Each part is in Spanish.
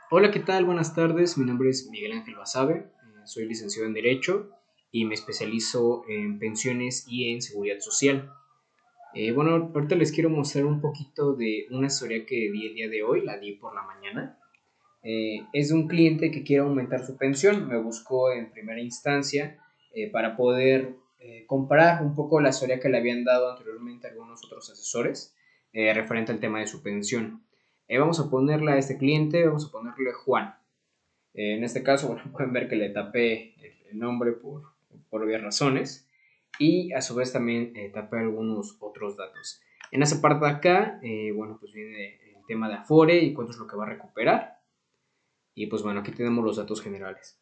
Hola, ¿qué tal? Buenas tardes. Mi nombre es Miguel Ángel Basabe. Soy licenciado en Derecho y me especializo en pensiones y en seguridad social. Bueno, ahorita les quiero mostrar un poquito de una historia que di el día de hoy, la di por la mañana. Es de un cliente que quiere aumentar su pensión. Me buscó en primera instancia para poder comparar un poco la historia que le habían dado anteriormente algunos otros asesores referente al tema de su pensión. Vamos a ponerle a este cliente, vamos a ponerle Juan. En este caso, bueno, pueden ver que le tapé el nombre por obvias razones y a su vez también tapé algunos otros datos. En esa parte de acá, bueno, pues viene el tema de Afore y cuánto es lo que va a recuperar. Y pues bueno, aquí tenemos los datos generales.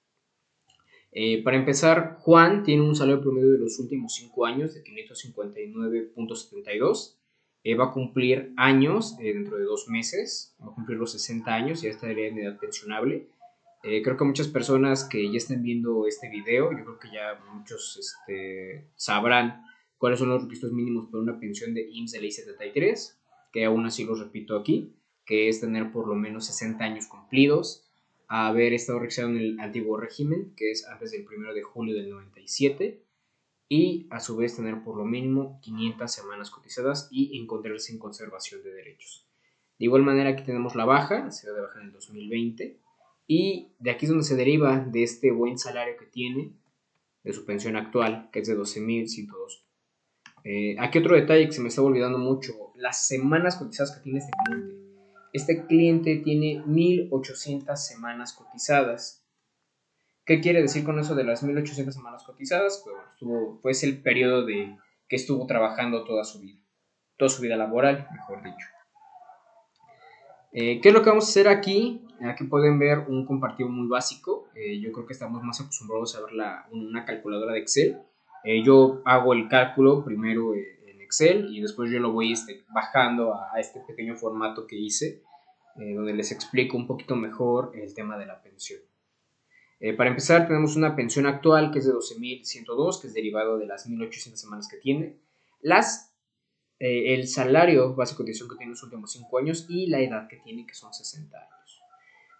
Para empezar, Juan tiene un salario promedio de los últimos 5 años de 559.72. Va a cumplir años dentro de 2 meses, va a cumplir los 60 años, ya estaría en edad pensionable. Creo que muchas personas que ya estén viendo este video, yo creo que ya muchos sabrán cuáles son los requisitos mínimos para una pensión de IMSS de ley 73, que aún así los repito aquí, que es tener por lo menos 60 años cumplidos, haber estado registrado en el antiguo régimen, que es antes del 1 de julio del 97, y a su vez tener por lo mínimo 500 semanas cotizadas y encontrarse en conservación de derechos. De igual manera, aquí tenemos la baja, se dio de baja en el 2020, y de aquí es donde se deriva de este buen salario que tiene, de su pensión actual, que es de 12.102. Aquí otro detalle que se me está olvidando mucho, las semanas cotizadas que tiene este cliente. Este cliente tiene 1.800 semanas cotizadas. ¿Qué quiere decir con eso de las 1.800 semanas cotizadas? Pues bueno, pues el periodo que estuvo trabajando toda su vida laboral, mejor dicho. ¿Qué es lo que vamos a hacer aquí? Aquí pueden ver un compartido muy básico. Yo creo que estamos más acostumbrados a ver una calculadora de Excel. Yo hago el cálculo primero en Excel y después yo lo voy bajando a este pequeño formato que hice, donde les explico un poquito mejor el tema de la pensión. Para empezar, tenemos una pensión actual que es de 12.102, que es derivado de las 1.800 semanas que tiene. El salario base de cotización que tiene en los últimos 5 años y la edad que tiene, que son 60 años.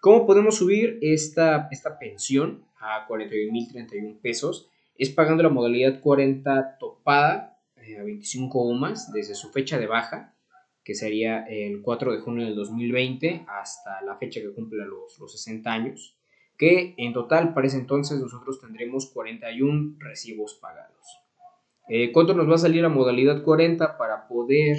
¿Cómo podemos subir esta pensión a 41.031 pesos? Es pagando la modalidad 40 topada a 25 UMAS desde su fecha de baja, que sería el 4 de junio del 2020 hasta la fecha que cumple los 60 años, que en total para ese entonces nosotros tendremos 41 recibos pagados. ¿Cuánto nos va a salir la modalidad 40 para poder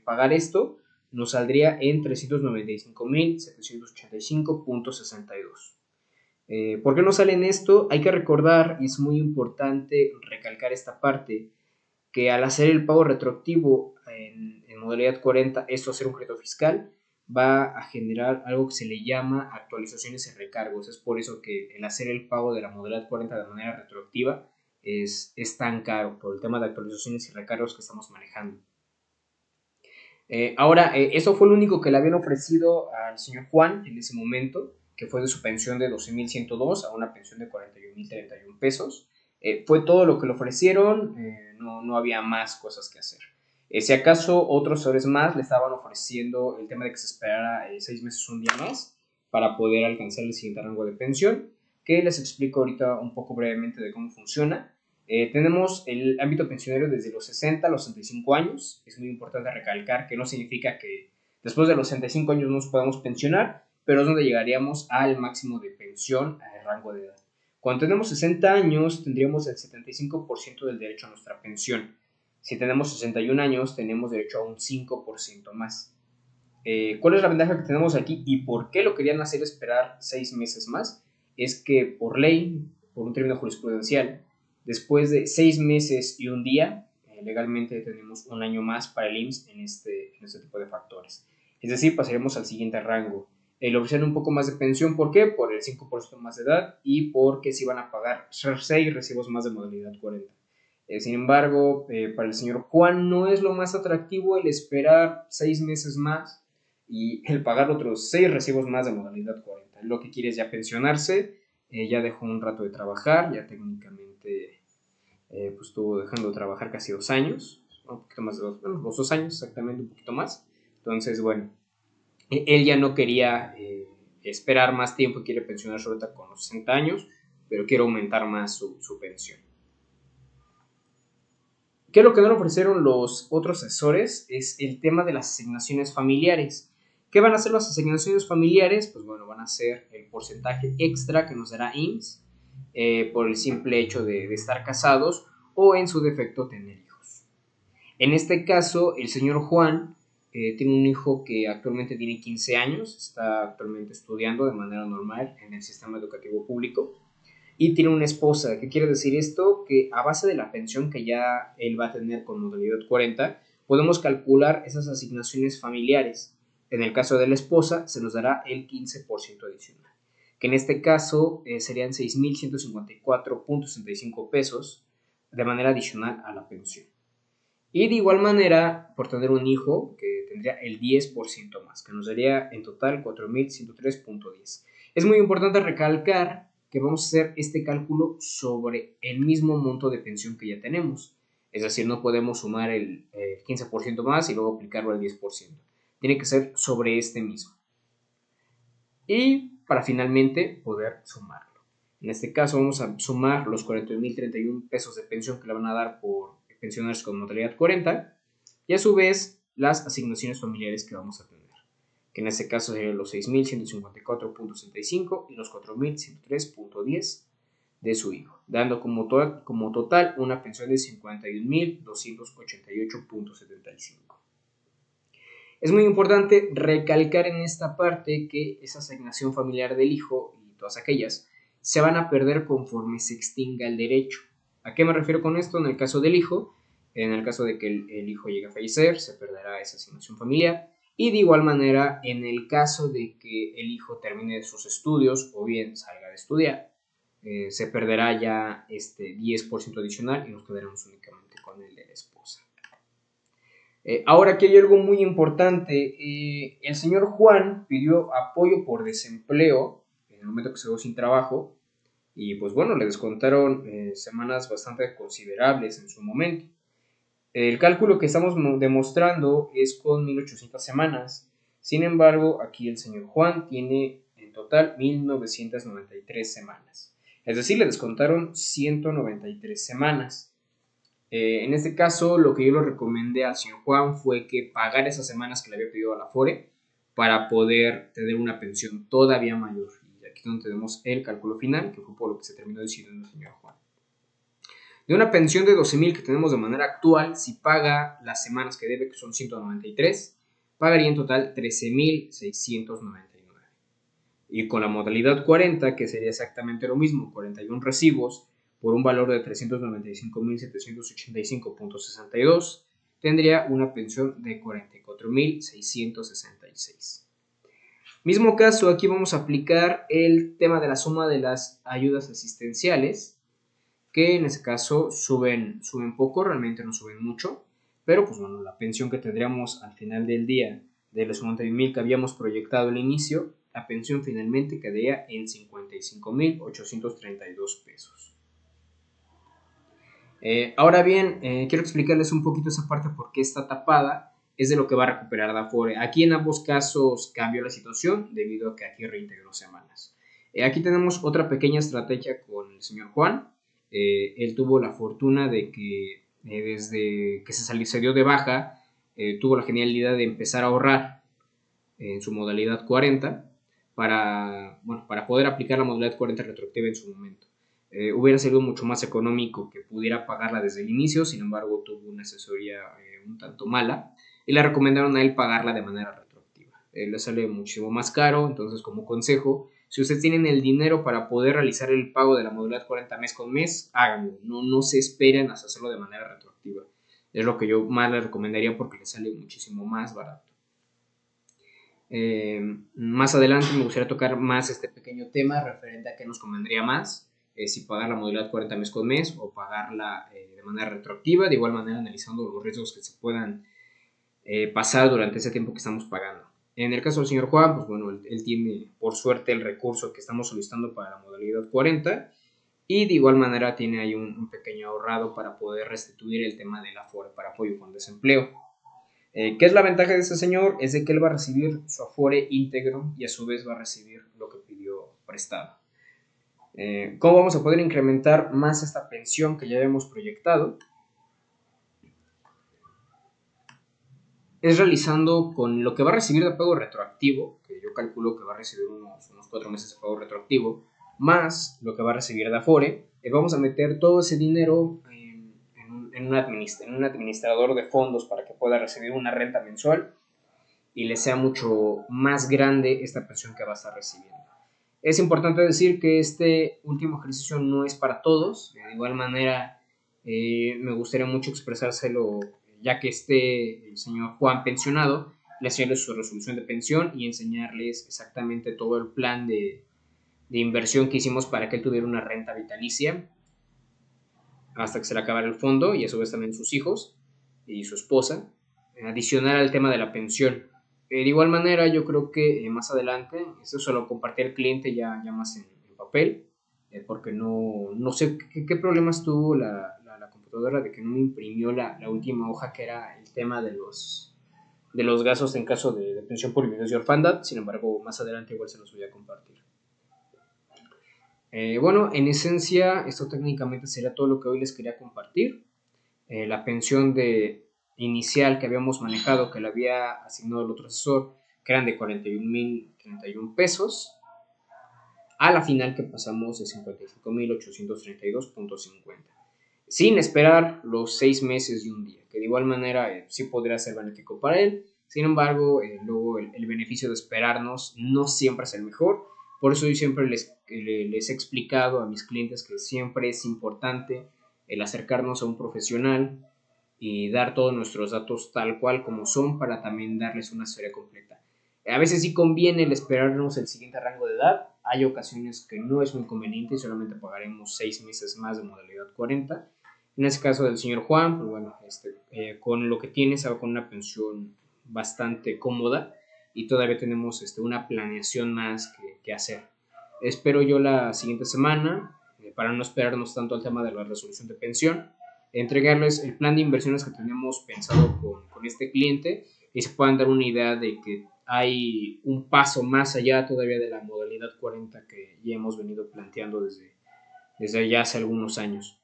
pagar esto? Nos saldría en 395.785.62. ¿Por qué no sale en esto? Hay que recordar, y es muy importante recalcar esta parte, que al hacer el pago retroactivo en modalidad 40, esto hacer un crédito fiscal, va a generar algo que se le llama actualizaciones y recargos. Es por eso que el hacer el pago de la modalidad 40 de manera retroactiva es tan caro, por el tema de actualizaciones y recargos que estamos manejando. Ahora, eso fue lo único que le habían ofrecido al señor Juan en ese momento, que fue de su pensión de 12.102 a una pensión de 41.031 pesos. Fue todo lo que le ofrecieron, no había más cosas que hacer. Si acaso otros señores más le estaban ofreciendo el tema de que se esperara 6 meses, un día más, para poder alcanzar el siguiente rango de pensión, que les explico ahorita un poco brevemente de cómo funciona. Tenemos el ámbito pensionero desde los 60 a los 65 años. Es muy importante recalcar que no significa que después de los 65 años no nos podamos pensionar, pero es donde llegaríamos al máximo de pensión, al rango de edad. Cuando tenemos 60 años, tendríamos el 75% del derecho a nuestra pensión. Si tenemos 61 años, tenemos derecho a un 5% más. ¿Cuál es la ventaja que tenemos aquí y por qué lo querían hacer esperar 6 meses más? Es que por ley, por un término jurisprudencial, después de 6 meses y un día, legalmente tenemos un año más para el IMSS en este tipo de factores. Es decir, pasaremos al siguiente rango. Le ofrecen un poco más de pensión, ¿por qué? Por el 5% más de edad y porque se iban a pagar 6 recibos más de modalidad 40. Sin embargo, para el señor Juan no es lo más atractivo el esperar 6 meses más y el pagar otros 6 recibos más de modalidad 40. Lo que quiere es ya pensionarse, ya dejó un rato de trabajar, ya técnicamente pues estuvo dejando de trabajar casi 2 años, un poquito más de los 2 años exactamente, un poquito más. Entonces, bueno, él ya no quería esperar más tiempo y quiere pensionarse ahorita con los 60 años, pero quiere aumentar más su pensión. ¿Qué es lo que no le ofrecieron los otros asesores? Es el tema de las asignaciones familiares. ¿Qué van a hacer las asignaciones familiares? Pues bueno, van a ser el porcentaje extra que nos dará IMSS por el simple hecho de estar casados o en su defecto tener hijos. En este caso, el señor Juan tiene un hijo que actualmente tiene 15 años, está actualmente estudiando de manera normal en el sistema educativo público y tiene una esposa. ¿Qué quiere decir esto? Que a base de la pensión que ya él va a tener con modalidad 40, podemos calcular esas asignaciones familiares. En el caso de la esposa, se nos dará el 15% adicional, que en este caso serían 6.154.65 pesos de manera adicional a la pensión. Y de igual manera, por tener un hijo, que tendría el 10% más, que nos daría en total 4.103.10. Es muy importante recalcar que vamos a hacer este cálculo sobre el mismo monto de pensión que ya tenemos. Es decir, no podemos sumar el 15% más y luego aplicarlo al 10%. Tiene que ser sobre este mismo. Y para finalmente poder sumarlo. En este caso vamos a sumar los 40.031 pesos de pensión que le van a dar por pensionarse con modalidad 40 y a su vez las asignaciones familiares que vamos a tener, que en este caso serían los 6.154.65 y los 4.103.10 de su hijo, dando como total una pensión de 51.288.75. Es muy importante recalcar en esta parte que esa asignación familiar del hijo y todas aquellas se van a perder conforme se extinga el derecho. ¿A qué me refiero con esto? En el caso del hijo, en el caso de que el hijo llegue a fallecer, se perderá esa asignación familiar. Y de igual manera, en el caso de que el hijo termine sus estudios o bien salga de estudiar, se perderá ya este 10% adicional y nos quedaremos únicamente con el de la esposa. Ahora aquí hay algo muy importante. El señor Juan pidió apoyo por desempleo en el momento que se quedó sin trabajo y pues bueno, le descontaron semanas bastante considerables en su momento. El cálculo que estamos demostrando es con 1.800 semanas. Sin embargo, aquí el señor Juan tiene en total 1.993 semanas. Es decir, le descontaron 193 semanas. En este caso, lo que yo le recomendé al señor Juan fue que pagara esas semanas que le había pedido a la Afore para poder tener una pensión todavía mayor. Y aquí es donde tenemos el cálculo final, que fue por lo que se terminó decidiendo el señor Juan. De una pensión de 12.000 que tenemos de manera actual, si paga las semanas que debe, que son 193, pagaría en total 13.699. Y con la modalidad 40, que sería exactamente lo mismo, 41 recibos, por un valor de 395.785.62, tendría una pensión de 44.666. Mismo caso, aquí vamos a aplicar el tema de la suma de las ayudas asistenciales, que en este caso suben poco, realmente no suben mucho, pero pues bueno, la pensión que tendríamos al final del día de los 51.000 que habíamos proyectado al inicio, la pensión finalmente quedaría en 55.832 pesos. Ahora bien, quiero explicarles un poquito esa parte porque está tapada, es de lo que va a recuperar la Afore. Aquí en ambos casos cambió la situación debido a que aquí reintegró semanas. Aquí tenemos otra pequeña estrategia con el señor Juan. Él tuvo la fortuna de que desde que se dio de baja, tuvo la genialidad de empezar a ahorrar en su modalidad 40 para poder aplicar la modalidad 40 retroactiva en su momento. Hubiera sido mucho más económico que pudiera pagarla desde el inicio, sin embargo tuvo una asesoría un tanto mala y le recomendaron a él pagarla de manera retroactiva. Le sale muchísimo más caro, entonces como consejo, si ustedes tienen el dinero para poder realizar el pago de la modalidad 40 mes con mes, háganlo, no se esperen hasta hacerlo de manera retroactiva. Es lo que yo más les recomendaría porque le sale muchísimo más barato. Más adelante me gustaría tocar más este pequeño tema referente a qué nos convendría más, si pagar la modalidad 40 mes con mes o pagarla de manera retroactiva, de igual manera analizando los riesgos que se puedan pasar durante ese tiempo que estamos pagando. En el caso del señor Juan, pues bueno, él tiene por suerte el recurso que estamos solicitando para la modalidad 40 y de igual manera tiene ahí un pequeño ahorrado para poder restituir el tema del Afore para apoyo con desempleo. ¿Qué es la ventaja de este señor? Es de que él va a recibir su Afore íntegro y a su vez va a recibir lo prestado. ¿Cómo vamos a poder incrementar más esta pensión que ya habíamos proyectado? Es realizando con lo que va a recibir de pago retroactivo, que yo calculo que va a recibir unos 4 meses de pago retroactivo, más lo que va a recibir de Afore, vamos a meter todo ese dinero en un administrador de fondos para que pueda recibir una renta mensual y le sea mucho más grande esta pensión que va a estar recibiendo. Es importante decir que este último ejercicio no es para todos, de igual manera me gustaría mucho expresárselo ya que esté el señor Juan pensionado, le enseñarles su resolución de pensión y enseñarles exactamente todo el plan de inversión que hicimos para que él tuviera una renta vitalicia hasta que se le acabara el fondo y a su vez también sus hijos y su esposa, adicional al tema de la pensión. De igual manera, yo creo que más adelante, eso se lo compartí al cliente ya más en papel, porque no sé qué problemas tuvo la computadora de que no me imprimió la última hoja que era el tema de los gastos en caso de pensión por viudez y orfandad. Sin embargo, más adelante igual se los voy a compartir. Bueno, en esencia, esto técnicamente sería todo lo que hoy les quería compartir. La pensión inicial que habíamos manejado, que le había asignado el otro asesor, que eran de 41,031 pesos, a la final que pasamos de 55,832,50, sin esperar los 6 meses y un día, que de igual manera sí podría ser benéfico para él. Sin embargo, luego el beneficio de esperarnos no siempre es el mejor. Por eso yo siempre les he explicado a mis clientes que siempre es importante el acercarnos a un profesional y dar todos nuestros datos tal cual como son para también darles una historia completa. A veces sí conviene el esperarnos el siguiente rango de edad. Hay ocasiones que no es muy conveniente y solamente pagaremos 6 meses más de modalidad 40. En ese caso del señor Juan, pues bueno, con lo que tiene se va con una pensión bastante cómoda y todavía tenemos una planeación más que hacer. Espero yo la siguiente semana, para no esperarnos tanto al tema de la resolución de pensión, entregarles el plan de inversiones que tenemos pensado con este cliente y se puedan dar una idea de que hay un paso más allá todavía de la modalidad 40 que ya hemos venido planteando desde ya hace algunos años.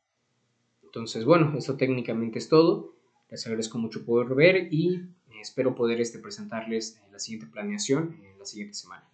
Entonces, bueno, esto técnicamente es todo. Les agradezco mucho poder ver y espero poder presentarles la siguiente planeación en la siguiente semana.